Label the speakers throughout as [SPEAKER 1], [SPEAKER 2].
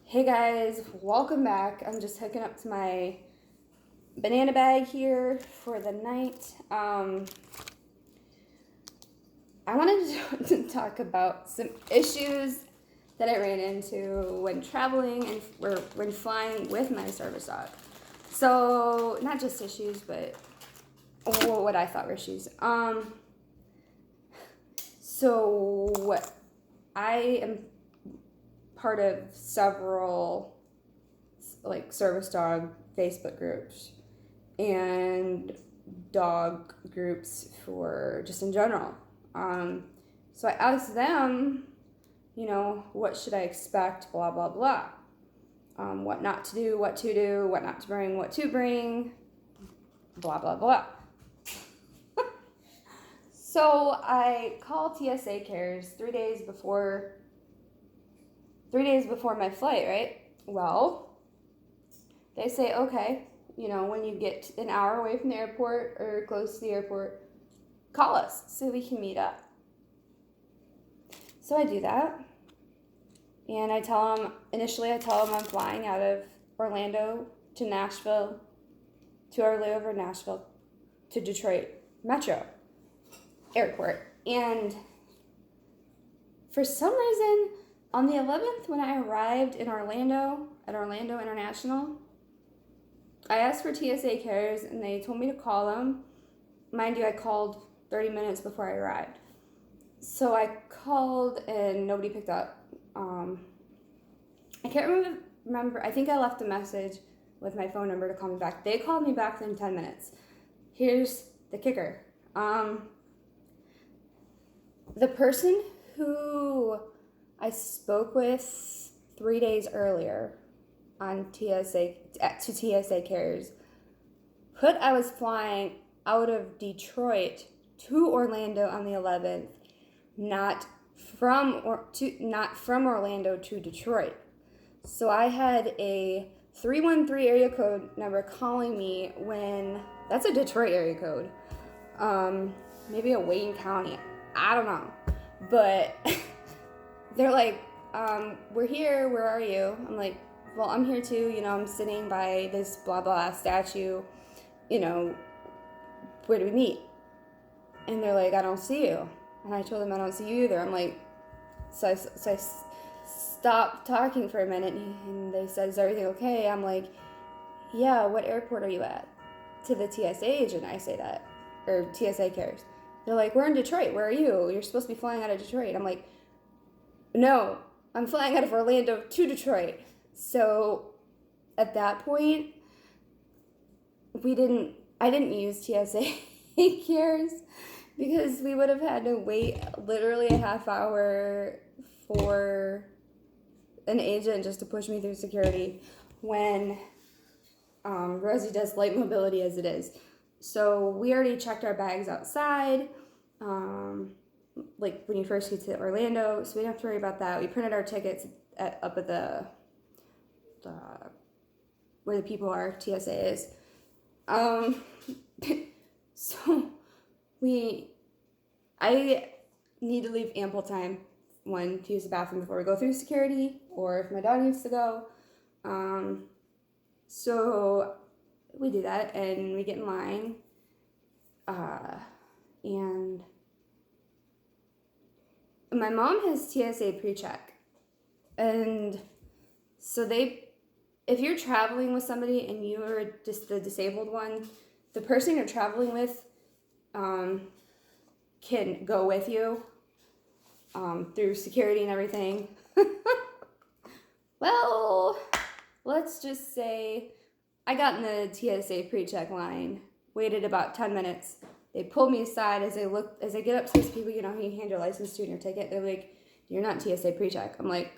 [SPEAKER 1] Hey guys, welcome back. I'm just hooking up to my banana bag here for the night. I wanted to talk about some issues that I ran into when traveling and when flying with my service dog. So, not just issues, but what I thought were issues. So I am part of several service dog Facebook groups and dog groups for just in general. So I asked them, what should I expect, blah, blah, blah. What not to do, what to do, what not to bring, what to bring, blah, blah, blah. So I called TSA Cares 3 days before my flight, right? Well, they say, okay, when you get an hour away from the airport or close to the airport, call us so we can meet up. So I do that. And I tell them I'm flying out of Orlando to Nashville, to our layover in Nashville, to Detroit Metro Airport. And for some reason, on the 11th, when I arrived in Orlando, at Orlando International, I asked for TSA Cares and they told me to call them. Mind you, I called 30 minutes before I arrived. So I called and nobody picked up. I can't remember. I think I left a message with my phone number to call me back. They called me back in 10 minutes. Here's the kicker. The person who I spoke with 3 days earlier on TSA Cares put I was flying out of Detroit to Orlando on the 11th, not from Orlando to Detroit. So I had a 313 area code number calling me when that's a Detroit area code. Maybe a Wayne County. I don't know. But they're like, we're here, where are you? I'm like, well, I'm here too, I'm sitting by this blah blah statue, where do we meet? And they're like, I don't see you. And I told them I don't see you either. I'm like, so I stopped talking for a minute and they said, is everything okay? I'm like, yeah, what airport are you at? To the TSA agent, I say that, or TSA Cares. They're like, we're in Detroit, where are you? You're supposed to be flying out of Detroit. I'm like, no, I'm flying out of Orlando to Detroit. So at that point, I didn't use TSA Cares because we would have had to wait literally a half hour for an agent just to push me through security when Rosie does light mobility as it is. So we already checked our bags outside, like when you first get to Orlando, so we don't have to worry about that. We printed our tickets up at the where the people are, TSA is. So I need to leave ample time, one, to use the bathroom before we go through security, or if my dog needs to go. So we do that, and we get in line, and my mom has TSA pre-check, and so if you're traveling with somebody and you are just the disabled one, the person you're traveling with can go with you through security and everything. Well, let's just say I got in the TSA pre-check line, waited about 10 minutes. They pulled me aside as I get up to these people, you hand your license to and your ticket. They're like, you're not TSA pre-check. I'm like,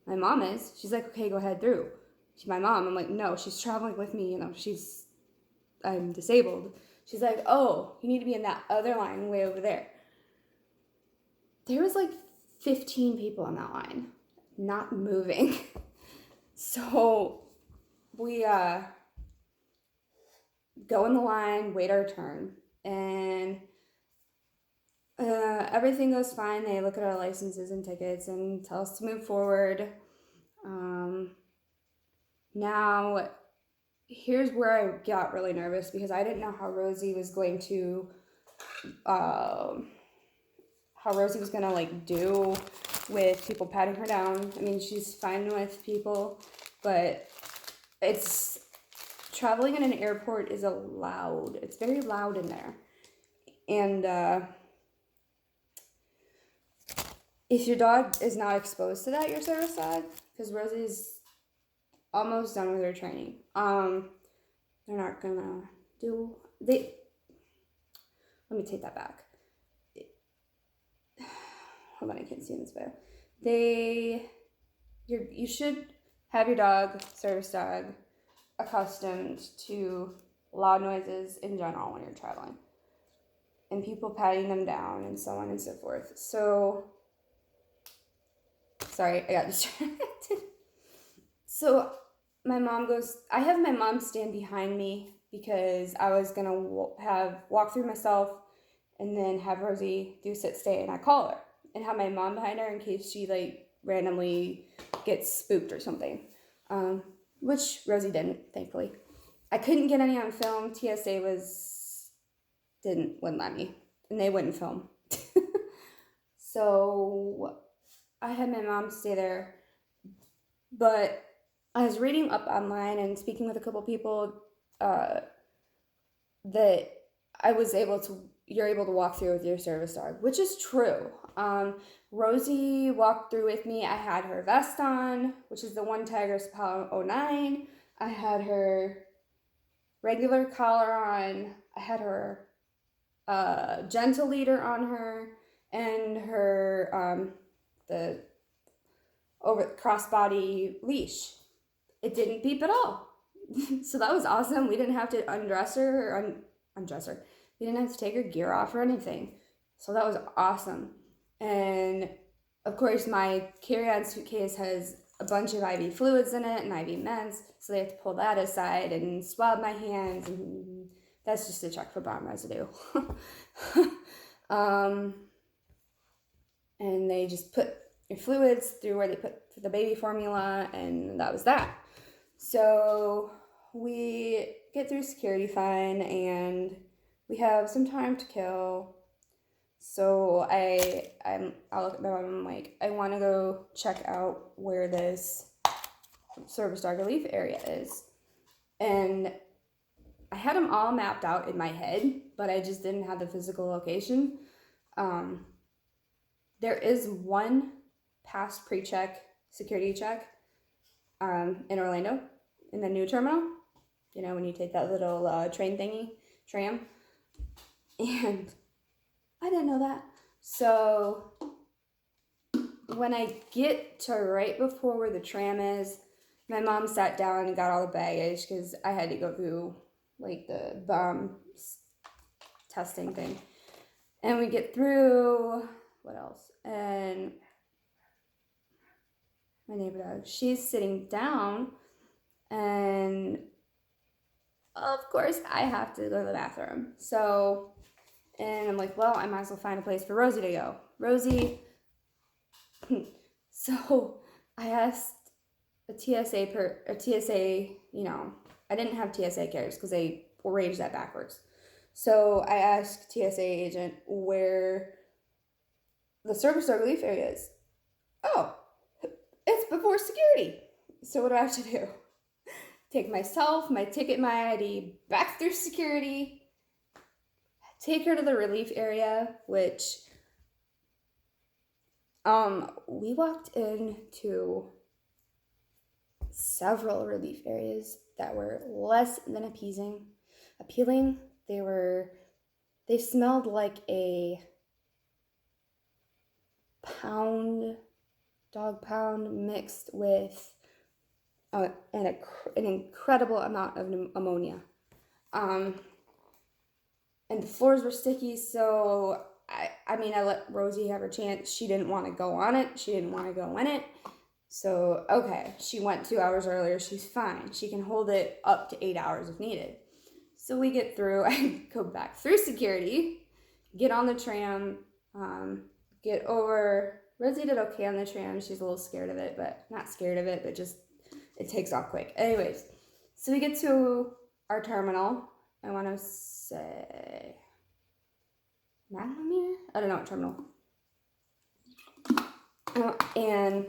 [SPEAKER 1] my mom is. She's like, okay, go ahead through. She's my mom. I'm like, no, she's traveling with me, I'm disabled. She's like, oh, you need to be in that other line way over there. There was like 15 people on that line, not moving. So we go in the line, wait our turn, and everything goes fine. They look at our licenses and tickets and tell us to move forward. Now, here's where I got really nervous because I didn't know how Rosie was going to, like do with people patting her down. I mean, she's fine with people, but traveling in an airport is it's very loud in there. And if your dog is not exposed to that, your service dog, because Rosie's almost done with her training. They're not gonna let me take that back. Hold on, I can't see in this video. You should have your dog, service dog, accustomed to loud noises in general when you're traveling, and people patting them down and so on and so forth. So, sorry, I got distracted. So I have my mom stand behind me because I was gonna walk through myself and then have Rosie do sit stay, and I call her and have my mom behind her in case she like randomly gets spooked or something, which Rosie didn't, thankfully. I couldn't get any on film. TSA wouldn't let me, and they wouldn't film. So I had my mom stay there, but I was reading up online and speaking with a couple people that you're able to walk through with your service dog, which is true. Rosie walked through with me. I had her vest on, which is the One Tiger Sapala 09. I had her regular collar on. I had her gentle leader on her, and her the over crossbody leash. It didn't beep at all. So that was awesome. We didn't have to undress her or undress her. We didn't have to take her gear off or anything. So that was awesome. And of course, my carry-on suitcase has a bunch of IV fluids in it and IV meds. So they have to pull that aside and swab my hands. And that's just to check for bomb residue. And they just put your fluids through where they put the baby formula, and that was that. So we get through security fine, and we have some time to kill. So I'll look at my mom and I'm like, I want to go check out where this service dog relief area is. And I had them all mapped out in my head, but I just didn't have the physical location. There is one past pre-check security check in Orlando in the new terminal. You know, when you take that little tram. And I didn't know that. So when I get to right before where the tram is, my mom sat down and got all the baggage because I had to go through like the bomb testing thing. And we get through, what else? And my neighbor dog, she's sitting down, and of course I have to go to the bathroom. So, and I'm like, well, I might as well find a place for Rosie to go. Rosie, so I asked a TSA, you know, I didn't have TSA carriers because they arranged that backwards. So I asked TSA agent where the service dog relief area is. Oh, it's before security. So what do I have to do? Take myself, my ticket, my ID back through security, take her to the relief area, which we walked into several relief areas that were less than appealing. They smelled like a dog pound mixed with an incredible amount of ammonia. And the floors were sticky, so I let Rosie have her chance. She didn't want to go on it. She didn't want to go in it. So, okay, she went 2 hours earlier. She's fine. She can hold it up to 8 hours if needed. So we get through. I go back through security, get on the tram, get over. Rosie did okay on the tram. She's a little scared of it, but not scared of it, but just it takes off quick. Anyways, so we get to our terminal. I want to say Madeline. I don't know what terminal. And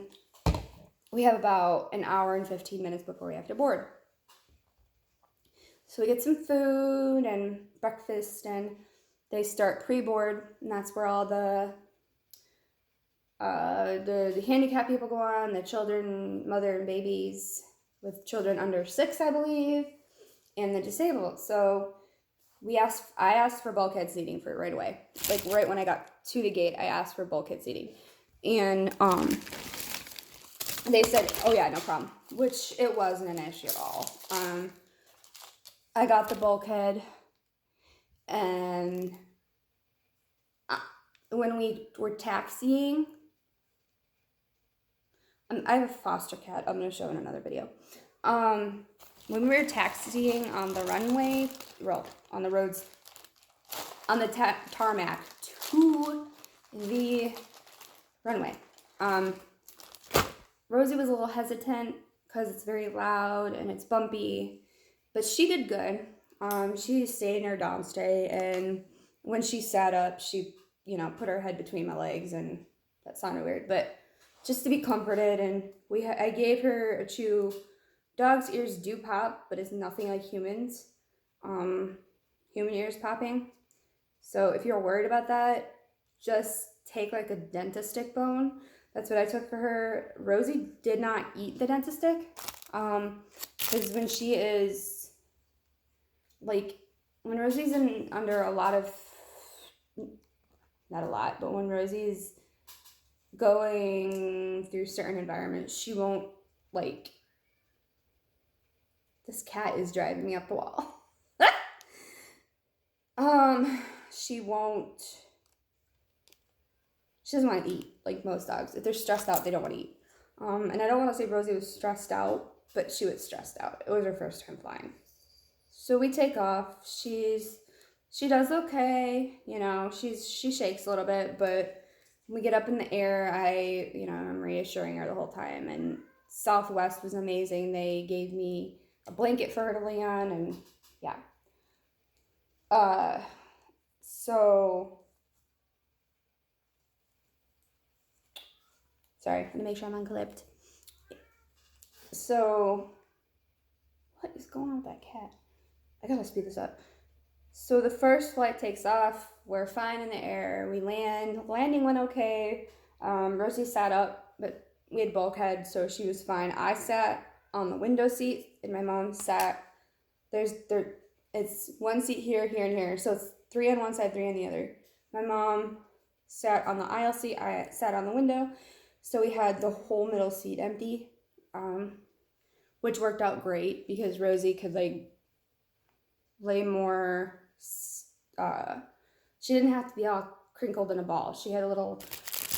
[SPEAKER 1] we have about an hour and 15 minutes before we have to board. So we get some food and breakfast, and they start pre-board, and that's where all the handicapped people go on, the children, mother and babies with children under 6, I believe, and the disabled. So I asked for bulkhead seating for it right away. Like right when I got to the gate, I asked for bulkhead seating. And they said, oh yeah, no problem, which it wasn't an issue at all. I got the bulkhead, and when we were taxiing, I have a foster cat. I'm going to show in another video. When we were taxiing on the runway, well, on the roads, on the tarmac to the runway, Rosie was a little hesitant because it's very loud and it's bumpy, but she did good. She stayed in her dom stay, and when she sat up, she, put her head between my legs, and that sounded weird, but just to be comforted. And I gave her a chew. Dogs' ears do pop, but it's nothing like humans. Human ears popping. So if you're worried about that, just take like a Dentastix bone. That's what I took for her. Rosie did not eat the Dentastix. Because when she is, when Rosie's under a lot of, not a lot, but when Rosie's going through certain environments, she won't, this cat is driving me up the wall. She doesn't want to eat, like most dogs. If they're stressed out, they don't want to eat. And I don't want to say Rosie was stressed out, but she was stressed out. It was her first time flying. So we take off. She does okay. She shakes a little bit, but when we get up in the air, I'm reassuring her the whole time. And Southwest was amazing. They gave me a blanket for her to lay on, and yeah. Sorry, I'm gonna make sure I'm unclipped. So, what is going on with that cat? I gotta speed this up. So the first flight takes off. We're fine in the air. We land. Landing went okay. Rosie sat up, but we had bulkhead, so she was fine. I sat on the window seat, and my mom sat. It's one seat here, here, and here. So it's 3 on one side, 3 on the other. My mom sat on the aisle seat. I sat on the window. So we had the whole middle seat empty, which worked out great because Rosie could lay more. She didn't have to be all crinkled in a ball. She had a little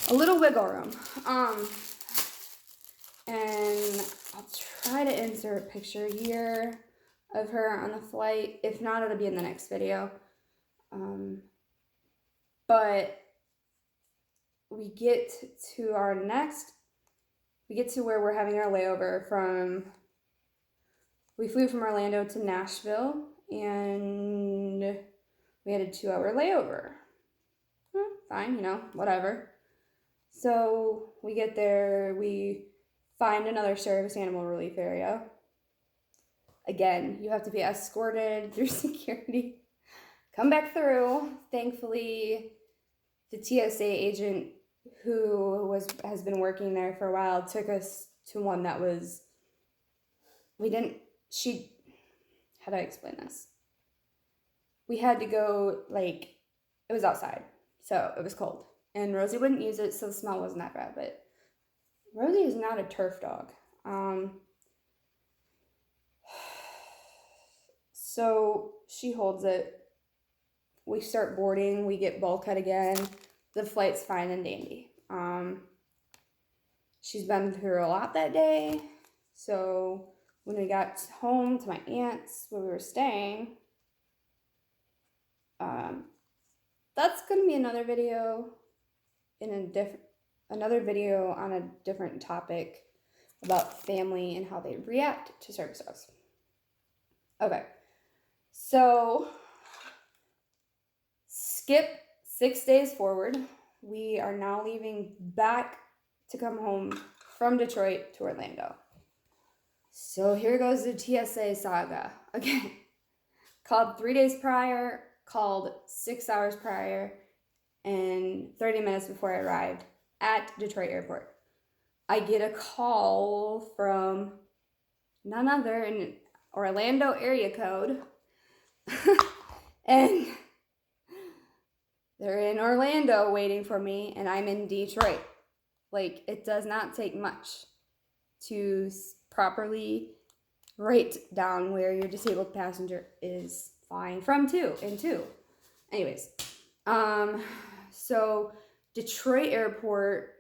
[SPEAKER 1] wiggle room. And I'll try to insert a picture here of her on the flight. If not, it'll be in the next video. But we get to where we're having our layover we flew from Orlando to Nashville, and we had a 2-hour layover. Fine, whatever. So we get there, we find another service animal relief area. Again, you have to be escorted through security. Come back through. Thankfully, the TSA agent who has been working there for a while took us to one that was, how do I explain this? We had to go, it was outside, so it was cold. And Rosie wouldn't use it, so the smell wasn't that bad, but Rosie is not a turf dog. So she holds it. We start boarding, we get bulkhead again. The flight's fine and dandy. She's been through a lot that day, so when we got home to my aunt's where we were staying, that's gonna be another video on a different topic about family and how they react to service dogs. Okay, so skip 6 days forward. We are now leaving back to come home from Detroit to Orlando. So here goes the TSA saga again. Called 3 days prior, called 6 hours prior, and 30 minutes before I arrived at Detroit Airport. I get a call from none other than Orlando area code. And they're in Orlando waiting for me, and I'm in Detroit. Like, it does not take much to properly write down where your disabled passenger is flying from to. Anyways, so Detroit Airport,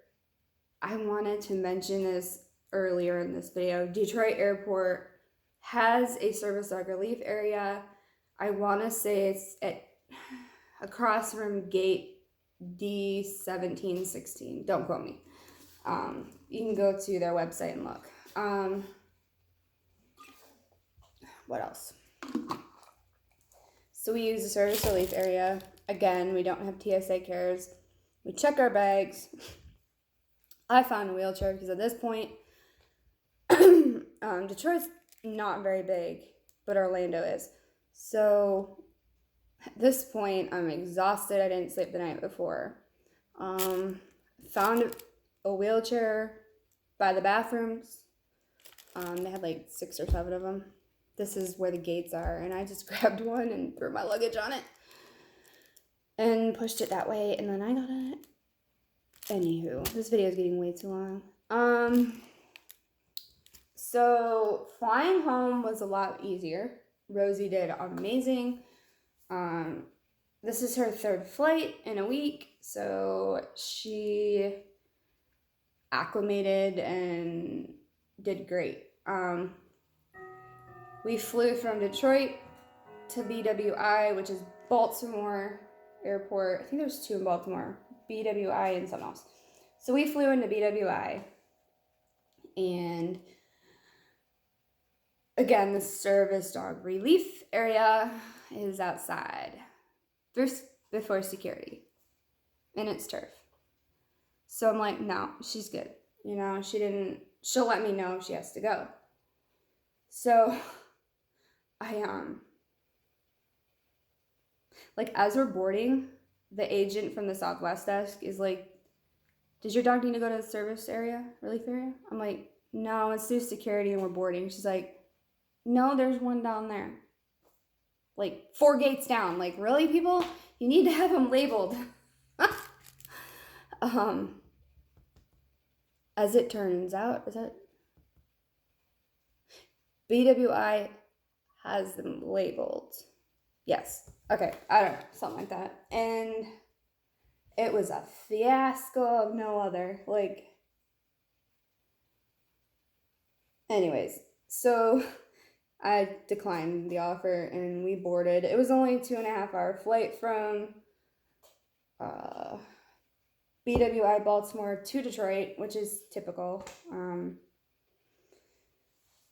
[SPEAKER 1] I wanted to mention this earlier in this video. Detroit Airport has a service dog relief area. I want to say it's across from gate D1716. Don't quote me. You can go to their website and look. What else? So we use the service relief area. Again, we don't have TSA cares. We check our bags. I found a wheelchair because at this point, Detroit's not very big, but Orlando is. So at this point, I'm exhausted. I didn't sleep the night before. Found a wheelchair by the bathrooms. They had like 6 or 7 of them. This is where the gates are, and I just grabbed one and threw my luggage on it and pushed it that way, and then I got it. Anywho, this video is getting way too long. So flying home was a lot easier. Rosie did amazing. This is her 3rd flight in a week, so she acclimated and did great. We flew from Detroit to BWI, which is Baltimore Airport. I think there's 2 in Baltimore, BWI and something else. So we flew into BWI, and again, the service dog relief area is outside before security, and it's turf. So I'm like, no, she's good. You know, she'll let me know if she has to go. So like, as we're boarding, the agent from the Southwest desk is like, does your dog need to go to the service area, relief area? I'm like, no, it's through security and we're boarding. She's like, no, there's one down there. Like, 4 gates down. Like, really, people? You need to have them labeled. As it turns out, BWI has them labeled. Yes. Okay. I don't know. Something like that. And it was a fiasco of no other. Like, anyways, so I declined the offer and we boarded. It was only a 2.5-hour flight from BWI Baltimore to Detroit, which is typical.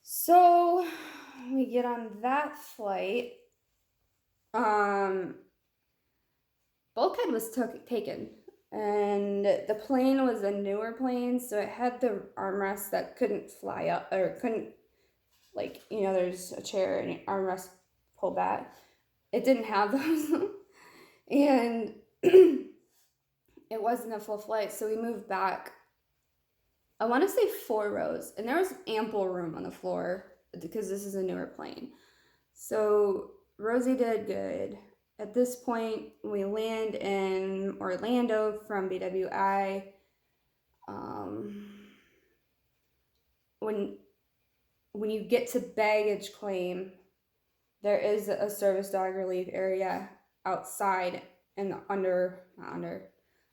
[SPEAKER 1] So we get on that flight. Bulkhead was taken, and the plane was a newer plane, so it had the armrests that couldn't fly up, or couldn't, like, you know, there's a chair and armrest pull back. It didn't have those, and it wasn't a full flight, so we moved back. I want to say 4 rows, and there was ample room on the floor because this is a newer plane. So Rosie did good. At this point, we land in Orlando from BWI. When you get to baggage claim, there is a service dog relief area outside and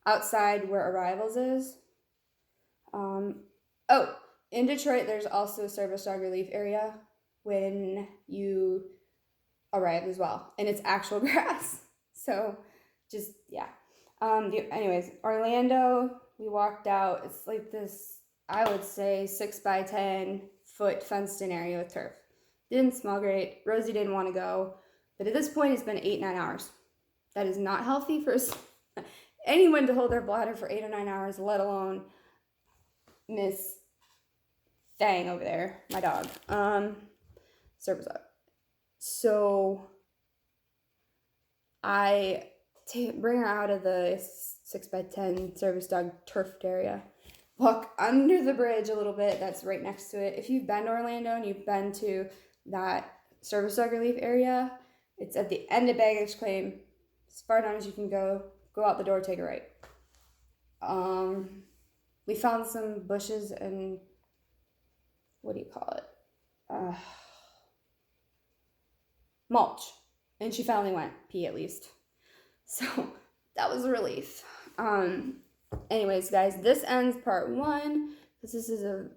[SPEAKER 1] outside where arrivals is. In Detroit, there's also a service dog relief area when you arrive as well, and it's actual grass. So just, yeah. Anyways, Orlando, we walked out. It's like this I would say 6 by 10 foot fenced in area with turf. Didn't smell great. Rosie didn't want to go. But at this point, it's been 8-9 hours. That is not healthy for anyone to hold their bladder for 8 or 9 hours, let alone Miss Thang over there, my dog. Service dog. So I bring her out of the 6 by 10 service dog turfed area. Walk under the bridge a little bit. That's right next to it. If you've been to Orlando and you've been to that service dog relief area, it's at the end of baggage claim. As far down as you can go out the door, take a right. We found some bushes and what do you call it? Mulch. And she finally went pee at least. So that was a relief. Anyways, guys, this ends part 1 because this is a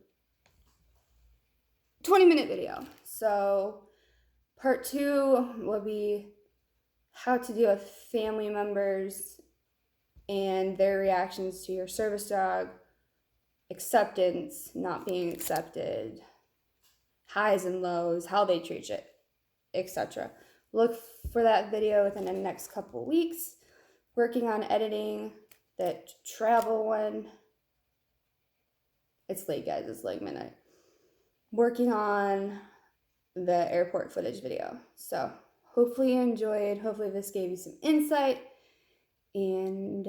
[SPEAKER 1] 20-minute video. So part 2 will be how to deal with family members and their reactions to your service dog, acceptance, not being accepted, highs and lows, how they treat it, etc. Look for that video within the next couple weeks. Working on editing that travel one. It's late, guys. It's like midnight. Working on the airport footage video. So hopefully you enjoyed. Hopefully this gave you some insight. And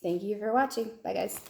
[SPEAKER 1] thank you for watching. Bye, guys.